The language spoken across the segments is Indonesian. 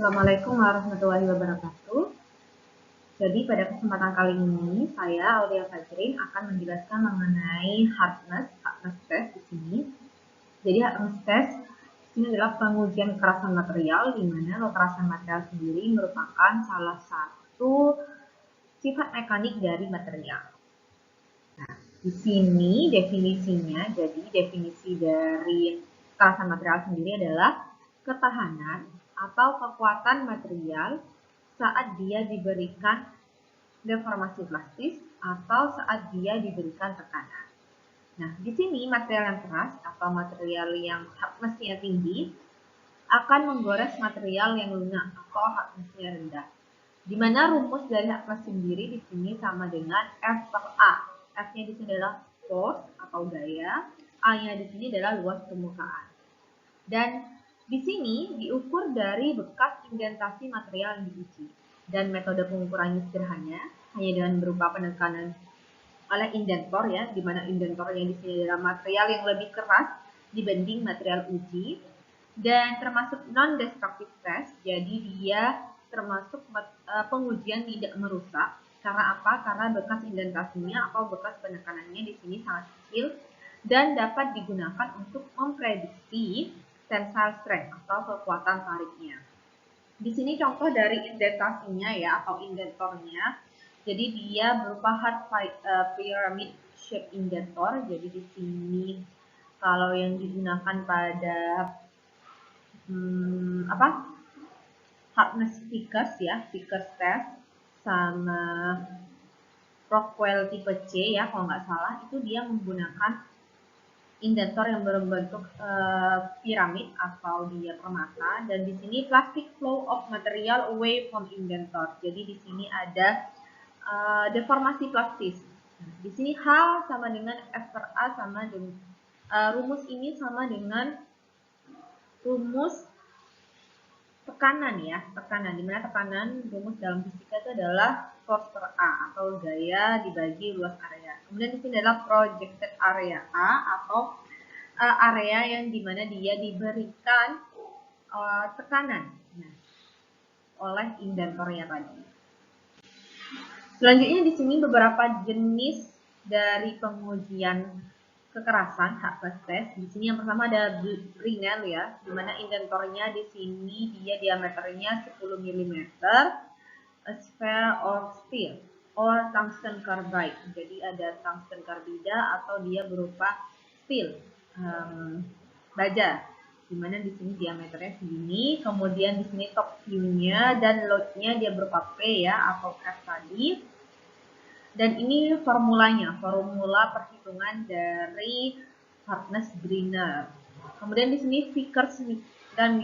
Assalamualaikum warahmatullahi wabarakatuh. Jadi pada kesempatan kali ini saya Aulia Fajrin akan menjelaskan mengenai hardness test di sini. Jadi hardness test di sini adalah pengujian kekerasan material, di mana kekerasan material sendiri merupakan salah satu sifat mekanik dari material. Nah, di sini definisinya, jadi definisi dari kekerasan material sendiri adalah ketahanan atau kekuatan material saat dia diberikan deformasi plastis atau saat dia diberikan tekanan. Nah, di sini material yang keras atau material yang hardness-nya tinggi akan menggores material yang lunak atau hardness-nya rendah. Di mana rumus dari hardness sendiri di sini sama dengan F per A. F-nya di sini adalah force atau gaya, A-nya di sini adalah luas permukaan. Dan di sini diukur dari bekas indentasi material yang diuji. Dan metode pengukurannya sederhana, hanya dengan berupa penekanan oleh indentor ya, di mana indentornya di sini adalah material yang lebih keras dibanding material uji. Dan termasuk non-destructive test, jadi dia termasuk pengujian tidak merusak. Karena apa? Karena bekas indentasinya atau bekas penekanannya di sini sangat kecil dan dapat digunakan untuk memprediksi tensile strength atau kekuatan tariknya. Di sini contoh dari indentasinya ya atau indentornya. Jadi dia berupa hard pyramid shape indentor. Jadi di sini kalau yang digunakan pada hardness Vickers ya, Vickers test sama Rockwell tipe C ya kalau nggak salah, itu dia menggunakan indentor yang berbentuk piramid atau dia permata, dan di sini plastic flow of material away from indentor. Jadi di sini ada deformasi plastis. Nah, di sini H sama dengan F per A sama dengan rumus ini sama dengan rumus tekanan ya, tekanan. Dimana tekanan rumus dalam fisika itu adalah force per A atau gaya dibagi luas area. Kemudian di sini adalah projected area A atau area yang dimana dia diberikan tekanan oleh indentornya tadi. Selanjutnya di sini beberapa jenis dari pengujian kekerasan hardness test. Di sini yang pertama ada Brinell ya, di mana indentornya di sini dia diameternya 10 mm, a sphere of steel or tungsten carbide. Jadi ada tungsten karbida atau dia berupa steel, baja. Dimana di sini diameternya segini, kemudian di sini top view-nya dan load-nya dia berupa P ya atau F tadi. Dan ini formulanya, formula perhitungan dari hardness Brinell. Kemudian di sini Vickers dan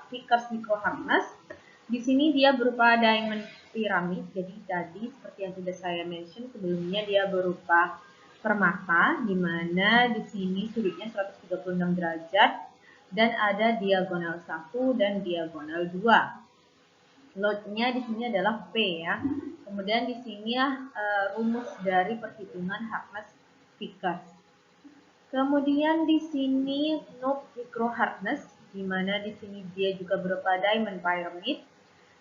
Vickers micro hardness. Di sini dia berupa diamond piramid. Jadi tadi seperti yang sudah saya mention sebelumnya, dia berupa permata, di mana di sini sudutnya 136 derajat dan ada diagonal 1 dan diagonal 2. Load-nya di sini adalah P ya. Kemudian di sini rumus dari perhitungan hardness Vickers. Kemudian di sini Noob micro hardness, di mana di sini dia juga berupa diamond pyramid,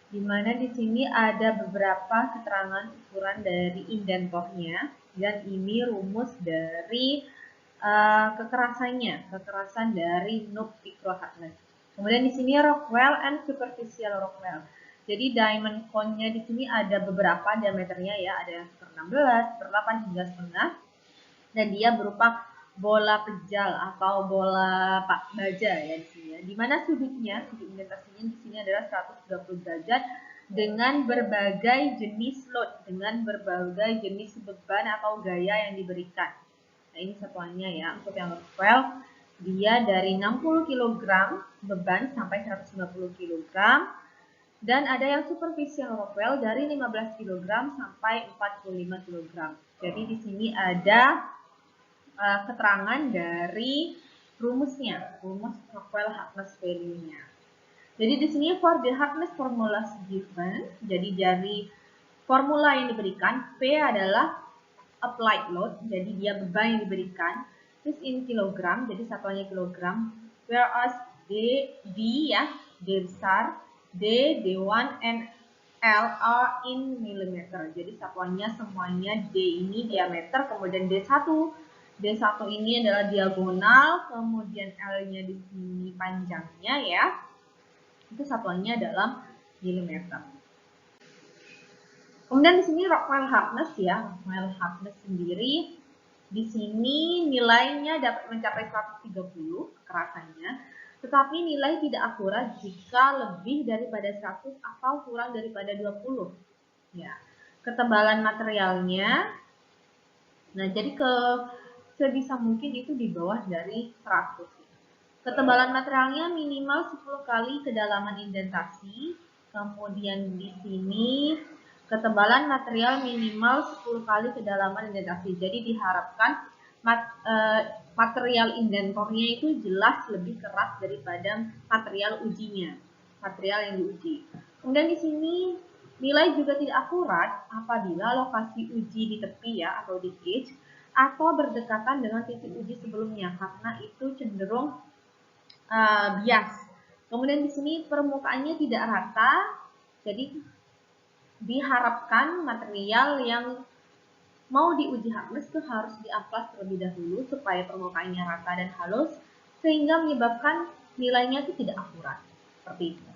di mana di sini ada beberapa keterangan ukuran dari indentornya, dan ini rumus dari kekerasan dari Noob micro hardness. Kemudian di sini Rockwell and superficial Rockwell. Jadi diamond cone-nya di sini ada beberapa diameternya ya, ada yang per 16, per 8 hingga setengah, dan dia berupa bola pejal atau bola baja ya di sini. Di mana sudutnya, sudut indentasinya di sini adalah 130 derajat dengan berbagai jenis load, dengan berbagai jenis beban atau gaya yang diberikan. Nah, ini satuannya ya. Untuk yang Rockwell, dia dari 60 kg beban sampai 150 kg. Dan ada yang superficial Rockwell dari 15 kg sampai 45 kg. Jadi di sini ada keterangan dari rumusnya, rumus Rockwell hardness value-nya. Jadi di sini for the hardness formulas given, jadi dari formula yang diberikan, P adalah applied load, jadi dia beban yang diberikan, this in kilogram, jadi satuannya kilogram, whereas D ya, D besar, D, D1, and L are in millimeter. Jadi satuannya semuanya D ini diameter, kemudian D1. D1 ini adalah diagonal, kemudian L-nya di sini panjangnya ya. Itu satuannya dalam milimeter. Kemudian di sini Rockwell hardness ya. Rockwell hardness sendiri di sini nilainya dapat mencapai 130 kekerasannya, tetapi nilai tidak akurat jika lebih daripada 100 atau kurang daripada 20. Ya. Ketebalan materialnya, nah jadi sebisa mungkin itu di bawah dari 100. Ketebalan materialnya minimal 10 kali kedalaman indentasi. Kemudian di sini ketebalan material minimal 10 kali kedalaman indentasi. Jadi diharapkan material indentornya itu jelas lebih keras daripada material ujinya, material yang diuji. Kemudian di sini nilai juga tidak akurat apabila lokasi uji di tepi ya atau di gauge atau berdekatan dengan titik uji sebelumnya, karena itu cenderung bias. Kemudian di sini permukaannya tidak rata, jadi diharapkan material yang mau diuji hardness itu harus diamplas terlebih dahulu supaya permukaannya rata dan halus, sehingga menyebabkan nilainya itu tidak akurat seperti itu.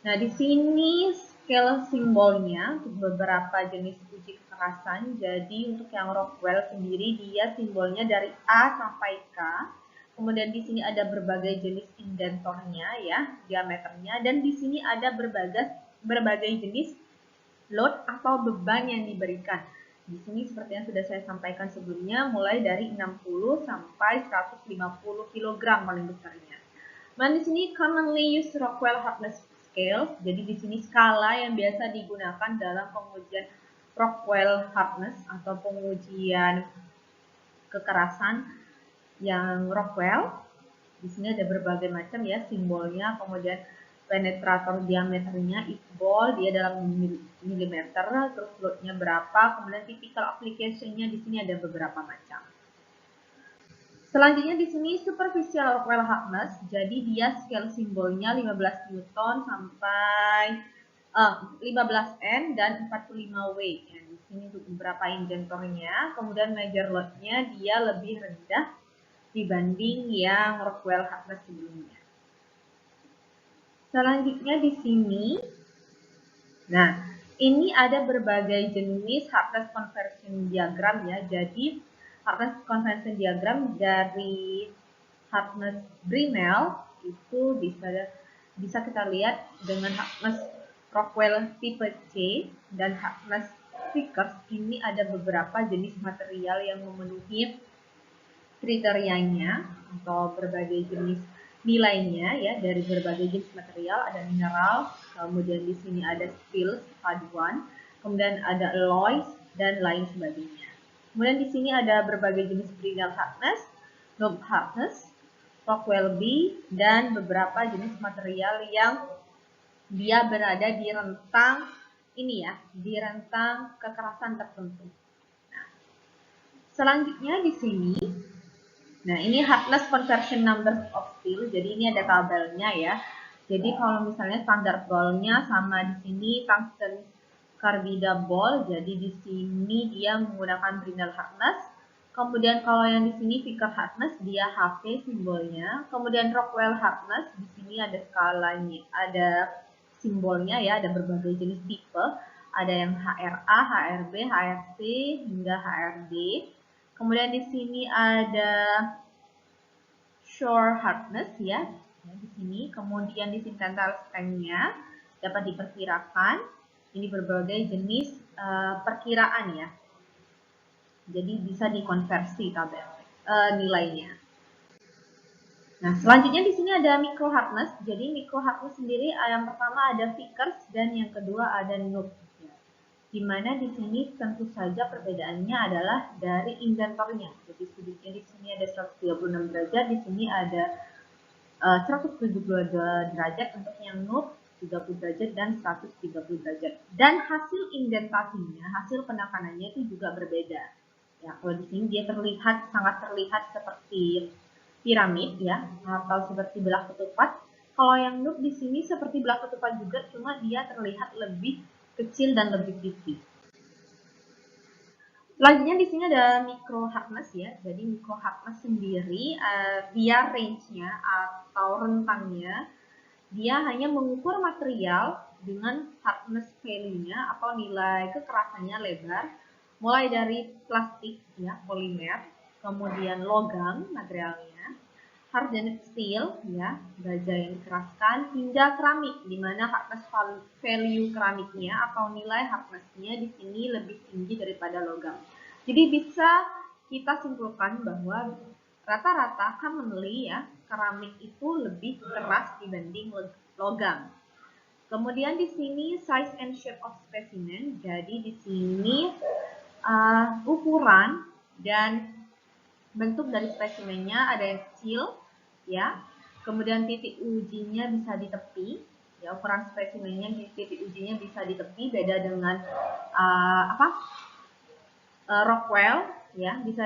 Nah di sini scale simbolnya untuk beberapa jenis uji kekerasan. Jadi untuk yang Rockwell sendiri dia simbolnya dari A sampai K. Kemudian di sini ada berbagai jenis indentornya ya, diameternya, dan di sini ada berbagai jenis load atau beban yang diberikan. Di sini seperti yang sudah saya sampaikan sebelumnya, mulai dari 60 sampai 150 kg paling besarnya. Nah, di sini commonly used Rockwell hardness scale. Jadi di sini skala yang biasa digunakan dalam pengujian Rockwell hardness atau pengujian kekerasan yang Rockwell. Di sini ada berbagai macam ya simbolnya, kemudian penetrator diameternya equal, dia dalam milimeter, terus loadnya berapa, kemudian typical application-nya di sini ada beberapa macam. Selanjutnya di sini superficial Rockwell hardness, jadi dia scale simbolnya 15 Newton sampai 15 N dan 45 W. Ya, di sini untuk beberapa indentornya, kemudian major load-nya dia lebih rendah dibanding yang Rockwell hardness sebelumnya. Selanjutnya di sini, nah ini ada berbagai jenis hardness conversion diagram ya. Jadi hardness conversion diagram dari hardness Brinell itu bisa kita lihat dengan hardness Rockwell tipe C dan hardness Vickers. Ini ada beberapa jenis material yang memenuhi kriterianya atau berbagai jenis nilainya ya, dari berbagai jenis material. Ada mineral, kemudian di sini ada steel paduan, kemudian ada alloys dan lain sebagainya. Kemudian di sini ada berbagai jenis Brinell hardness, knob hardness, Rockwell B, dan beberapa jenis material yang dia berada di rentang ini ya, di rentang kekerasan tertentu. Nah, selanjutnya di sini, nah ini hardness conversion numbers of steel. Jadi ini ada tabelnya ya. Jadi kalau misalnya standar ball-nya sama di sini tungsten carbide ball. Jadi di sini dia menggunakan Brinell hardness. Kemudian kalau yang di sini Vickers hardness dia HV simbolnya. Kemudian Rockwell hardness di sini ada skalanya, ada simbolnya ya, ada berbagai jenis tipe. Ada yang HRA, HRB, HRC hingga HRD. Kemudian di sini ada shore hardness ya, di sini. Kemudian di sini tensile strength-nya dapat diperkirakan. Ini berbagai jenis perkiraan ya. Jadi bisa dikonversi tabel nilainya. Nah, selanjutnya di sini ada micro hardness. Jadi micro hardness sendiri yang pertama ada Vickers dan yang kedua ada knob. Di mana di sini tentu saja perbedaannya adalah dari indentornya. Jadi sudutnya di sini ada 136 derajat, di sini ada 172 derajat untuk yang knob, 30 derajat dan 130 derajat. Dan hasil indentasinya, hasil penekanannya itu juga berbeda. Ya, kalau di sini dia sangat terlihat seperti piramid ya, atau seperti belah ketupat. Kalau yang noob di sini seperti belah ketupat juga, cuma dia terlihat lebih kecil dan lebih tipis. Selanjutnya di sini ada micro hardness ya. Jadi micro hardness sendiri dia range-nya atau rentangnya dia hanya mengukur material dengan hardness value-nya atau nilai kekerasannya lebar mulai dari plastik ya, polimer, kemudian logam materialnya, hardened steel ya, baja yang dikeraskan, hingga keramik di mana hardness value keramiknya atau nilai hardness-nya di sini lebih tinggi daripada logam. Jadi bisa kita simpulkan bahwa rata-rata commonly ya, keramik itu lebih keras dibanding logam. Kemudian di sini size and shape of specimen. Jadi di sini ukuran dan bentuk dari spesimennya ada yang kecil ya. Kemudian titik ujinya bisa di tepi. Ya, ukuran spesimennya di titik ujinya bisa di tepi, beda dengan Rockwell ya. Bisa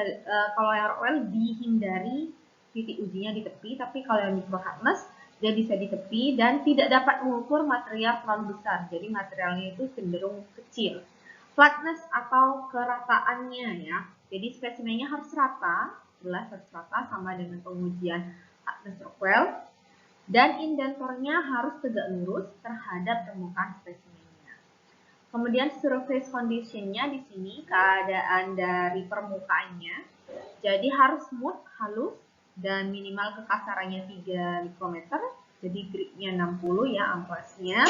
kalau yang Rockwell dihindari titik ujinya di tepi, tapi kalau yang micro hardness dia bisa di tepi dan tidak dapat mengukur material terlalu besar. Jadi materialnya itu cenderung kecil. Flatness atau kerataannya ya. Jadi spesimennya harus rata, jelas harus rata sama dengan pengujian hardness Rockwell. Dan indentornya harus tegak lurus terhadap permukaan spesimennya. Kemudian surface condition-nya di sini keadaan dari permukaannya. Jadi harus smooth, halus, dan minimal kekasarannya 3 mikrometer. Jadi gritnya 60 ya, amplosnya.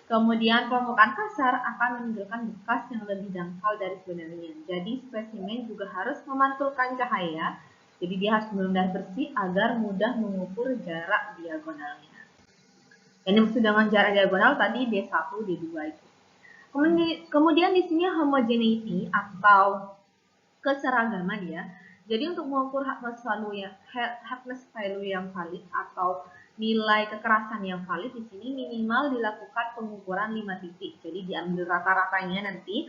Kemudian permukaan kasar akan menunjukkan bekas yang lebih dangkal dari sebenarnya. Jadi spesimen juga harus memantulkan cahaya. Jadi dia harus benar-benar bersih agar mudah mengukur jarak diagonalnya. Yang dimaksud dengan jarak diagonal tadi D1, D2 itu. Kemudian di sini homogeneity atau keseragaman ya. Jadi untuk mengukur hardness value yang valid atau nilai kekerasan yang valid di sini minimal dilakukan pengukuran 5 titik. Jadi diambil rata-ratanya nanti.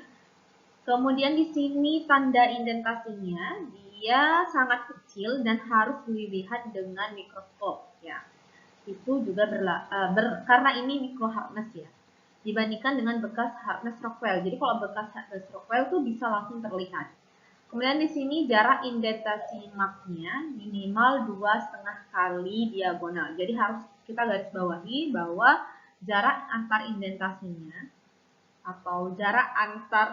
Kemudian di sini tanda indentasinya dia sangat kecil dan harus dilihat dengan mikroskop ya. Itu juga karena ini micro hardness ya. Dibandingkan dengan bekas hardness Rockwell. Jadi kalau bekas hardness Rockwell tuh bisa langsung terlihat. Kemudian di sini jarak indentasi marknya minimal 2,5 kali diagonal. Jadi harus kita garis bawahi bahwa jarak antar indentasinya atau jarak antar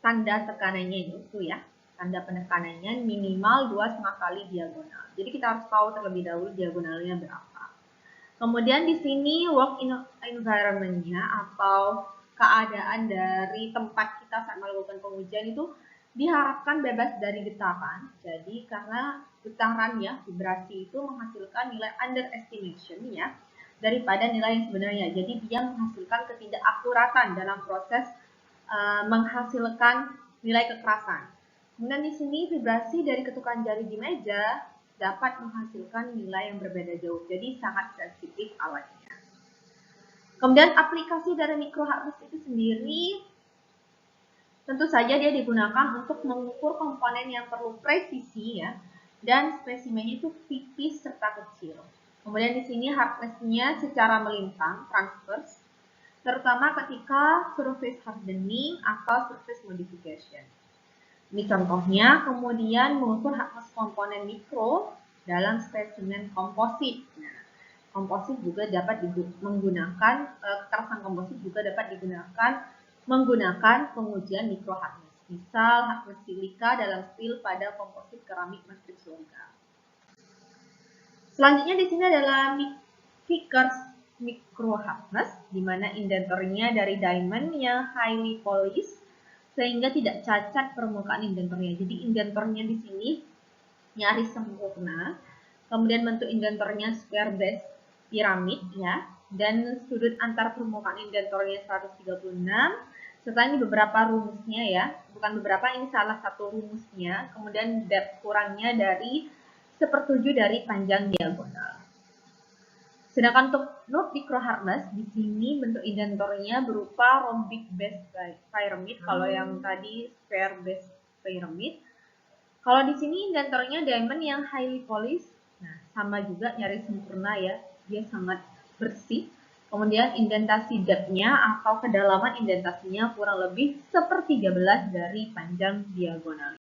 tanda tekanannya itu ya, tanda penekanannya minimal 2,5 kali diagonal. Jadi kita harus tahu terlebih dahulu diagonalnya berapa. Kemudian di sini work environment-nya atau keadaan dari tempat kita saat melakukan pengujian itu diharapkan bebas dari getaran. Jadi karena getaran ya, vibrasi itu menghasilkan nilai underestimation ya daripada nilai yang sebenarnya. Jadi dia menghasilkan ketidakakuratan dalam proses menghasilkan nilai kekerasan. Kemudian di sini vibrasi dari ketukan jari di meja dapat menghasilkan nilai yang berbeda jauh. Jadi sangat sensitif alatnya. Kemudian aplikasi dari micro hardness itu sendiri tentu saja dia digunakan untuk mengukur komponen yang perlu presisi ya, dan spesimennya itu tipis serta kecil. Kemudian di sini hardness-nya secara melintang, transverse, terutama ketika surface hardening atau surface modification. Ini contohnya, kemudian mengukur hardness komponen mikro dalam spesimen komposit. Nah, komposit juga dapat menggunakan, kekerasan komposit juga dapat digunakan menggunakan pengujian micro hardness. Misal hardness silika dalam steel pada komposit keramik matriks logam. Selanjutnya di sini adalah Vickers micro hardness, di mana indentornya dari diamond yang highly polished sehingga tidak cacat permukaan indentornya. Jadi indentornya di sini nyaris sempurna. Kemudian bentuk indentornya square base piramid ya, dan sudut antar permukaan indentornya 136. Serta ini beberapa rumusnya ya, bukan beberapa, ini salah satu rumusnya. Kemudian depth kurangnya dari 1/7 dari panjang diagonal. Sedangkan untuk noob micro hardness di sini bentuk indentornya berupa rhombic base pyramid, kalau yang tadi square base pyramid. Kalau di sini indentornya diamond yang highly polished, nah sama juga nyaris sempurna ya, dia sangat bersih. Kemudian indentasi depth-nya atau kedalaman indentasinya kurang lebih 1/13 dari panjang diagonal.